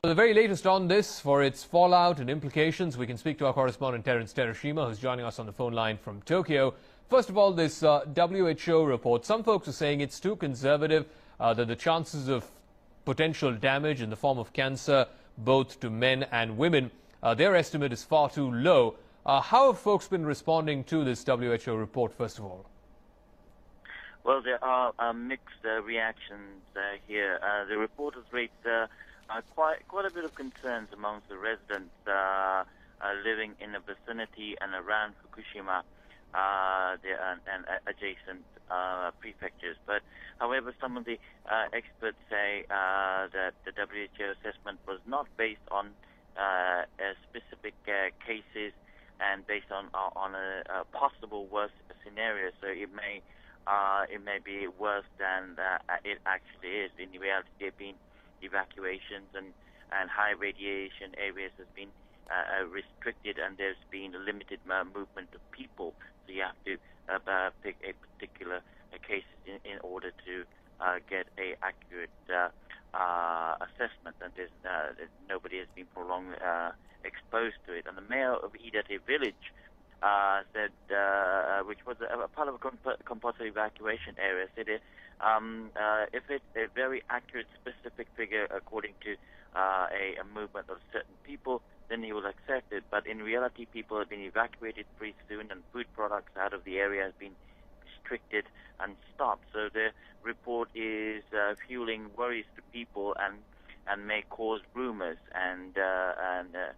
For the very latest on this, for its fallout and implications, we can speak to our correspondent Terence Terashima, who's joining us on the phone line from Tokyo. First of all, this WHO report, some folks are saying it's too conservative, that the chances of potential damage in the form of cancer, both to men and women, their estimate is far too low. How have folks been responding to this WHO report, first of all? Well, there are mixed reactions here. The report has raised quite a bit of concerns amongst the residents living in the vicinity and around Fukushima and adjacent prefectures. But however, some of the experts say that the WHO assessment was not based on specific cases and based on a possible worst scenario. So it may be worse than it actually is. In reality, there have been evacuations and high radiation areas has been restricted, and there's been a limited movement of people. So you have to pick a particular case in order to get a accurate assessment, and nobody has been prolonged exposed to it. And the mayor of Iidatte village said, which was a part of a compulsory evacuation area, said if it's a very accurate, specific figure according to a movement of certain people, then he will accept it. But in reality, people have been evacuated pretty soon, and food products out of the area have been restricted and stopped. So the report is fueling worries to people and may cause rumors. And the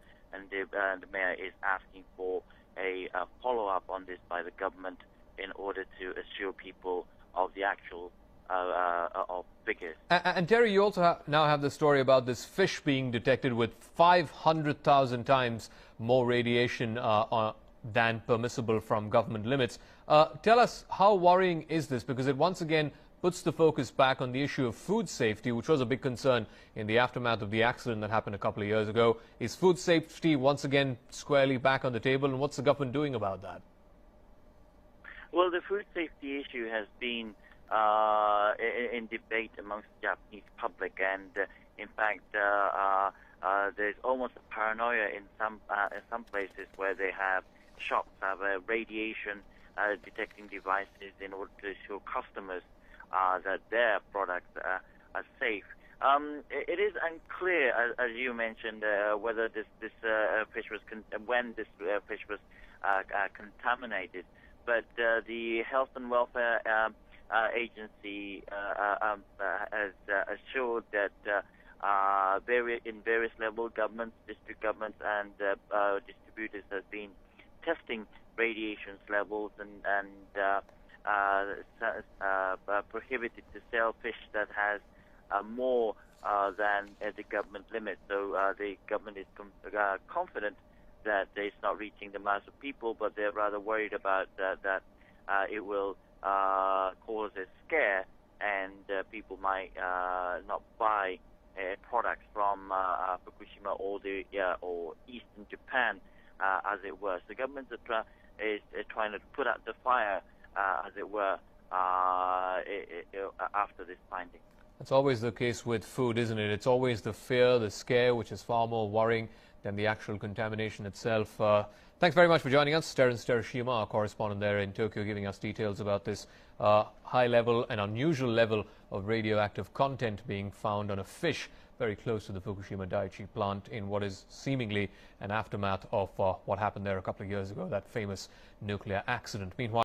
mayor is asking for a follow-up on this by the government in order to assure people of the actual of figures. And Terry, you also now have the story about this fish being detected with 500,000 times more radiation than permissible from government limits. Tell us, how worrying is this? Because it once again puts the focus back on the issue of food safety, which was a big concern in the aftermath of the accident that happened a couple of years ago. Is food safety once again squarely back on the table, and what's the government doing about that? Well, the food safety issue has been in debate amongst the Japanese public, and in fact, there's almost a paranoia in some places where they have shops have radiation detecting devices in order to assure customers that their products are safe. It is unclear, as you mentioned, whether this fish was when this fish was contaminated. But the Health and Welfare Agency has assured that in various levels, governments, district governments, and distributors have been testing radiation levels and prohibited to sell fish that has more than the government limit. So the government is confident that it's not reaching the mass of people, but they're rather worried about that it will cause a scare, and people might not buy products from Fukushima or eastern Japan, as it were. So the government is trying to put out the fire, as it were, after this finding. That's always the case with food, isn't it? It's always the fear, the scare, which is far more worrying than the actual contamination itself. Thanks very much for joining us. Terence Terashima, our correspondent there in Tokyo, giving us details about this high level and unusual level of radioactive content being found on a fish very close to the Fukushima Daiichi plant in what is seemingly an aftermath of what happened there a couple of years ago, that famous nuclear accident. Meanwhile,